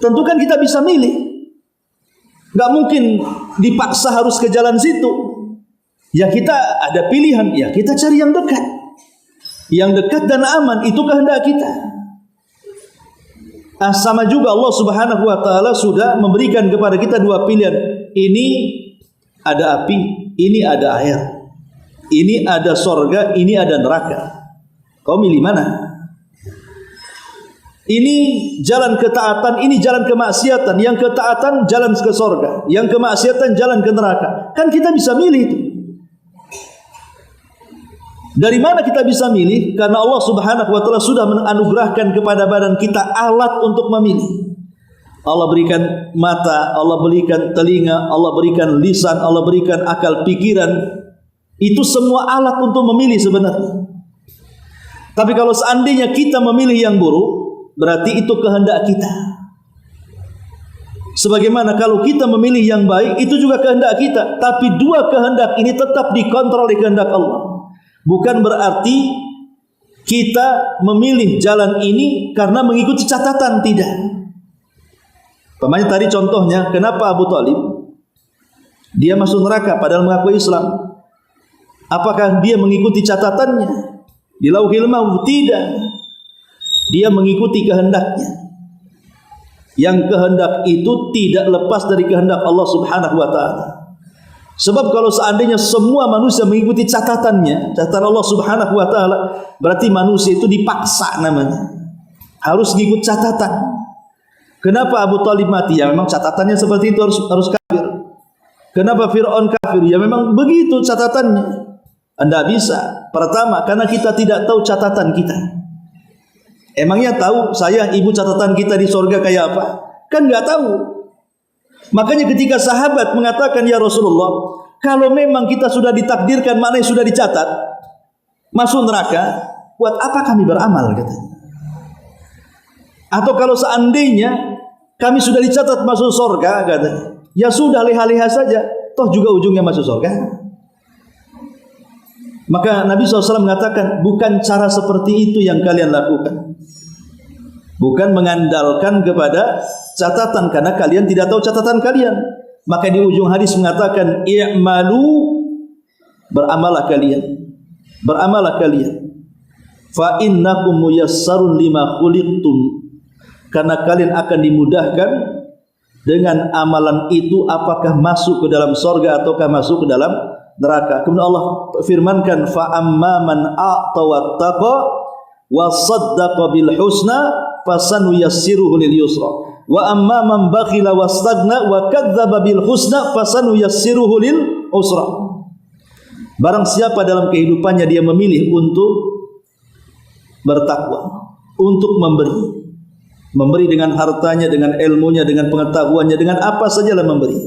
Tentu kan kita bisa milih. Gak mungkin dipaksa harus ke jalan situ. Ya kita ada pilihan, ya kita cari yang dekat. Yang dekat dan aman, itu kehendak kita. Sama juga Allah Subhanahu wa ta'ala sudah memberikan kepada kita dua pilihan. Ini ada api, ini ada air. Ini ada sorga, ini ada neraka. Kau milih mana? Ini jalan ketaatan, ini jalan kemaksiatan. Yang ketaatan jalan ke sorga, yang kemaksiatan jalan ke neraka. Kan kita bisa milih itu. Dari mana kita bisa milih? Karena Allah Subhanahu wa ta'ala sudah menganugerahkan kepada badan kita alat untuk memilih. Allah berikan mata, Allah berikan telinga, Allah berikan lisan, Allah berikan akal pikiran. Itu semua alat untuk memilih sebenarnya. Tapi kalau seandainya kita memilih yang buruk, berarti itu kehendak kita. Sebagaimana kalau kita memilih yang baik, itu juga kehendak kita. Tapi dua kehendak ini tetap dikontrol oleh kehendak Allah. Bukan berarti kita memilih jalan ini karena mengikuti catatan, tidak. Pemanya tadi contohnya, kenapa Abu Thalib dia masuk neraka padahal mengaku Islam? Apakah dia mengikuti catatannya di Lauhil Mahfuz? Tidak. Dia mengikuti kehendaknya. Yang kehendak itu tidak lepas dari kehendak Allah Subhanahu wa ta'ala. Sebab kalau seandainya semua manusia mengikuti catatannya, catatan Allah Subhanahu wa ta'ala, berarti manusia itu dipaksa namanya. Harus mengikut catatan. Kenapa Abu Thalib mati? Ya memang catatannya seperti itu, harus kafir. Kenapa Fir'aun kafir? Ya memang begitu catatannya. Anda bisa. Pertama, karena kita tidak tahu catatan kita. Emangnya tahu saya ibu catatan kita di surga kayak apa? Kan nggak tahu. Makanya ketika sahabat mengatakan, ya Rasulullah, kalau memang kita sudah ditakdirkan, maknanya sudah dicatat, masuk neraka, buat apa kami beramal katanya. Atau kalau seandainya kami sudah dicatat masuk surga katanya, ya sudah leha-leha saja, toh juga ujungnya masuk surga. Maka Nabi SAW mengatakan, bukan cara seperti itu yang kalian lakukan. Bukan mengandalkan kepada catatan, karena kalian tidak tahu catatan kalian. Maka di ujung hadis mengatakan, i'malu, beramalah kalian. Beramalah kalian. Fa innakum muyassarun lima khuliqtum. Karena kalian akan dimudahkan dengan amalan itu, apakah masuk ke dalam surga ataukah masuk ke dalam neraka. Kemudian Allah firmankan, fa amma man a'ta wattaqa wa saddaqa bil husna fasanuyassiruhu lil yusra wa amma man bakhila wastagna wa kadzdzaba bil husna fasanuyassiruhu lil usra. Barang siapa dalam kehidupannya dia memilih untuk bertakwa, untuk memberi dengan hartanya, dengan ilmunya, dengan pengetahuannya, dengan apa sajalah memberi,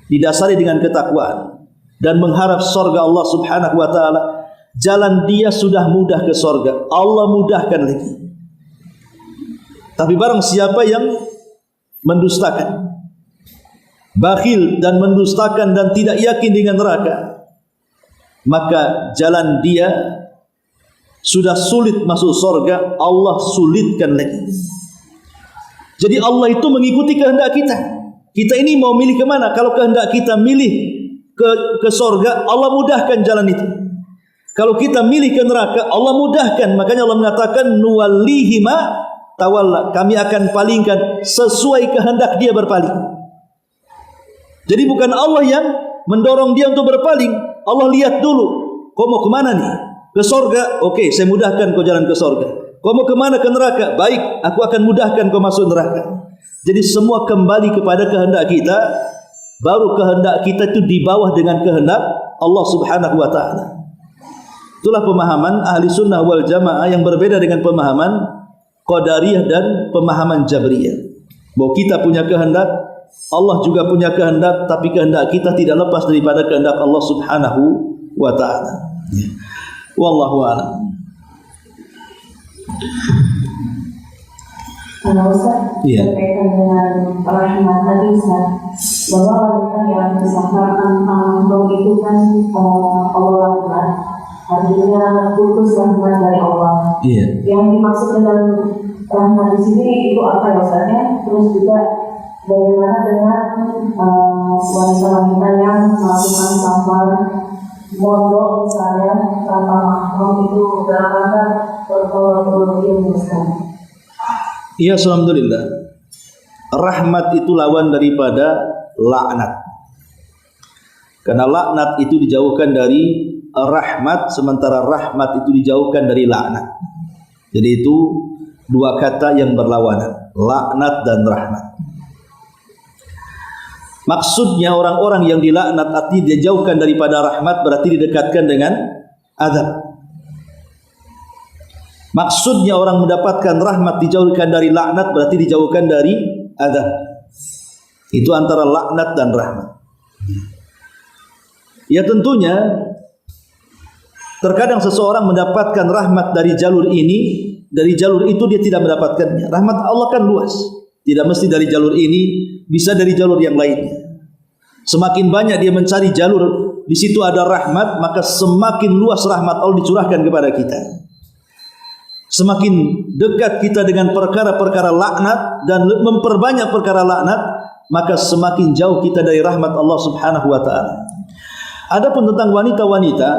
didasari dengan ketakwaan dan mengharap surga Allah Subhanahu wa taala, jalan dia sudah mudah ke surga, Allah mudahkan lagi. Tapi barang siapa yang mendustakan, bakhil dan mendustakan dan tidak yakin dengan neraka, maka jalan dia sudah sulit masuk surga, Allah sulitkan lagi. Jadi Allah itu mengikuti kehendak kita. Kita ini mau milih kemana? Kalau kehendak kita milih ke surga, Allah mudahkan jalan itu. Kalau kita milih ke neraka, Allah mudahkan. Makanya Allah mengatakan, nuwallihi ma tawalla. Kami akan palingkan sesuai kehendak dia berpaling. Jadi bukan Allah yang mendorong dia untuk berpaling. Allah lihat dulu, kau mau kemana nih? Ke surga? Oke, saya mudahkan kau jalan ke surga. Kau mau kemana? Ke neraka? Baik, aku akan mudahkan kau masuk neraka. Jadi semua kembali kepada kehendak kita. Baru kehendak kita itu di bawah dengan kehendak Allah Subhanahu wa ta'ala. Itulah pemahaman ahli sunnah wal jamaah yang berbeda dengan pemahaman Qadariyah dan pemahaman Jabriyah. Bahwa kita punya kehendak, Allah juga punya kehendak, tapi kehendak kita tidak lepas daripada kehendak Allah Subhanahu wa ta'ala. Wallahu a'lam. Ustaz, berkaitan dengan rahmat tadi Ustaz, bahwa wanita yang disangkakan untuk itu kan Allah lakukan, artinya putus rahmat dari Allah. Yang dimaksud dengan rahmat di sini itu apa ya Ustaznya? Terus juga bagaimana dengan wanita-wanita yang melakukan safar mondok misalnya tanpa mahram, itu dalam rangka bertolak ilmu Ustaz? Iya, alhamdulillah. Rahmat itu lawan daripada laknat. Karena laknat itu dijauhkan dari rahmat, sementara rahmat itu dijauhkan dari laknat. Jadi itu dua kata yang berlawanan, laknat dan rahmat. Maksudnya orang-orang yang dilaknat arti dijauhkan daripada rahmat, berarti didekatkan dengan azab. Maksudnya orang mendapatkan rahmat dijauhkan dari laknat, berarti dijauhkan dari azab. Itu antara laknat dan rahmat. Ya tentunya terkadang seseorang mendapatkan rahmat dari jalur ini, dari jalur itu dia tidak mendapatkannya. Rahmat Allah kan luas, tidak mesti dari jalur ini, bisa dari jalur yang lainnya. Semakin banyak dia mencari jalur di situ ada rahmat, maka semakin luas rahmat Allah dicurahkan kepada kita. Semakin dekat kita dengan perkara-perkara laknat dan memperbanyak perkara laknat, maka semakin jauh kita dari rahmat Allah Subhanahu wa ta'ala. Adapun tentang wanita-wanita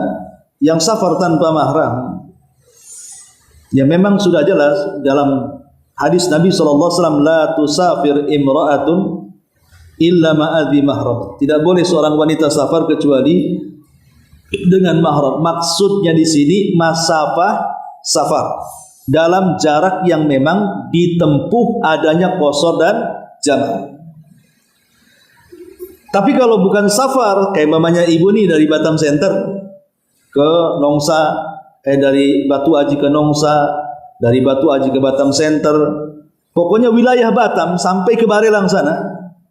yang safar tanpa mahram, ya memang sudah jelas dalam hadis Nabi SAW, la tusafir imra'atun illa ma'adhi mahram. Tidak boleh seorang wanita safar kecuali dengan mahram. Maksudnya di sini masafah safar, dalam jarak yang memang ditempuh adanya qasar dan jamak. Tapi kalau bukan safar, kayak mamanya ibu nih dari Batam Center ke Nongsa, dari Batu Aji ke Nongsa, dari Batu Aji ke Batam Center, pokoknya wilayah Batam sampai ke Barelang sana,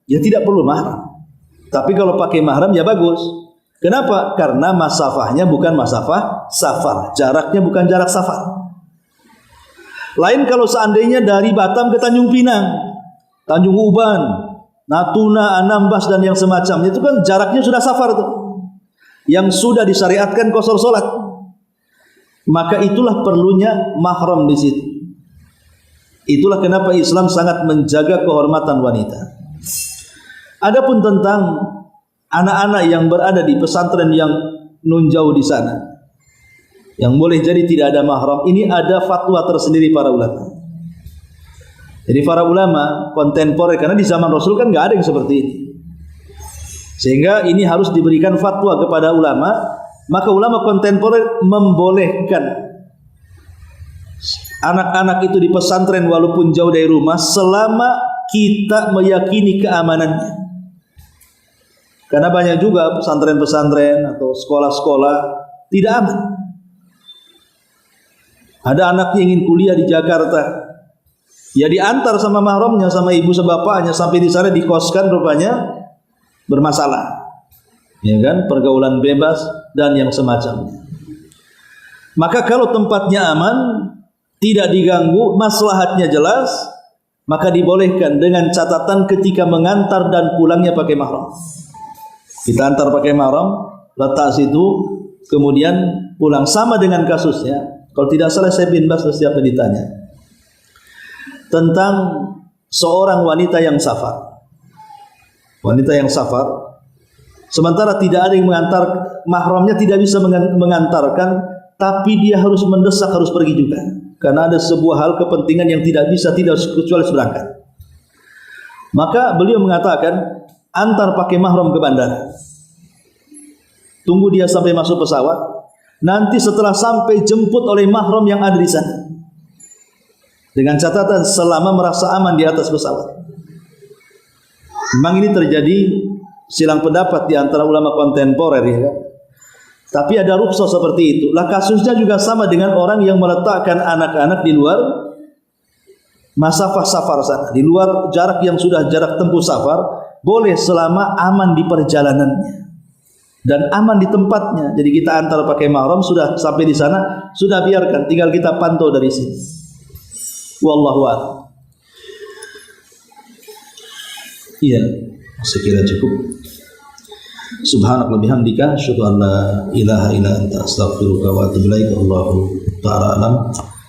ya tidak perlu mahram. Tapi kalau pakai mahram ya bagus. Kenapa? Karena masafahnya bukan masafah safar, jaraknya bukan jarak safar. Lain kalau seandainya dari Batam ke Tanjung Pinang, Tanjung Uban, Natuna, Anambas dan yang semacamnya, itu kan jaraknya sudah safar tuh, yang sudah disyariatkan qasar salat. Maka itulah perlunya mahram di situ. Itulah kenapa Islam sangat menjaga kehormatan wanita. Adapun tentang anak-anak yang berada di pesantren yang nun jauh di sana, yang boleh jadi tidak ada mahram, ini ada fatwa tersendiri para ulama. Jadi para ulama kontemporer, karena di zaman Rasul kan nggak ada yang seperti ini, sehingga ini harus diberikan fatwa kepada ulama. Maka ulama kontemporer membolehkan anak-anak itu di pesantren walaupun jauh dari rumah, selama kita meyakini keamanannya. Karena banyak juga pesantren-pesantren atau sekolah-sekolah tidak aman. Ada anaknya ingin kuliah di Jakarta, ya diantar sama mahramnya, sama ibu sebapaknya, sampai di sana dikoskan, rupanya bermasalah, ya kan, pergaulan bebas dan yang semacamnya. Maka kalau tempatnya aman, tidak diganggu, maslahatnya jelas, maka dibolehkan dengan catatan ketika mengantar dan pulangnya pakai mahram. Kita antar pakai mahram, letak situ, kemudian pulang. Sama dengan kasusnya, kalau tidak salah saya bin Bas, siapa ditanya tentang seorang wanita yang safar. Wanita yang safar, sementara tidak ada yang mengantar, mahramnya tidak bisa mengantarkan, tapi dia harus mendesak, harus pergi juga. Karena ada sebuah hal kepentingan yang tidak bisa, tidak kecuali berangkat. Maka beliau mengatakan, antar pakai mahram ke bandara. Tunggu dia sampai masuk pesawat. Nanti setelah sampai, jemput oleh mahram yang ada di sana. Dengan catatan selama merasa aman di atas pesawat. Memang ini terjadi silang pendapat di antara ulama kontemporer, ya kan? Tapi ada rukhsah seperti itu. Lah kasusnya juga sama dengan orang yang meletakkan anak-anak di luar masafah safar sana, di luar jarak yang sudah jarak tempuh safar, boleh selama aman di perjalanannya dan aman di tempatnya. Jadi kita antar pakai mahram, sudah sampai di sana, sudah biarkan, tinggal kita pantau dari sini. Wallahu a'lam. Iya, sekira cukup. Subhanallah bihamdika, asyhadu an la ilaha illa anta, astaghfiruka wa atubu ilaik. Allahu ta'ala alam.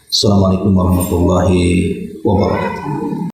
Assalamualaikum warahmatullahi wabarakatuh.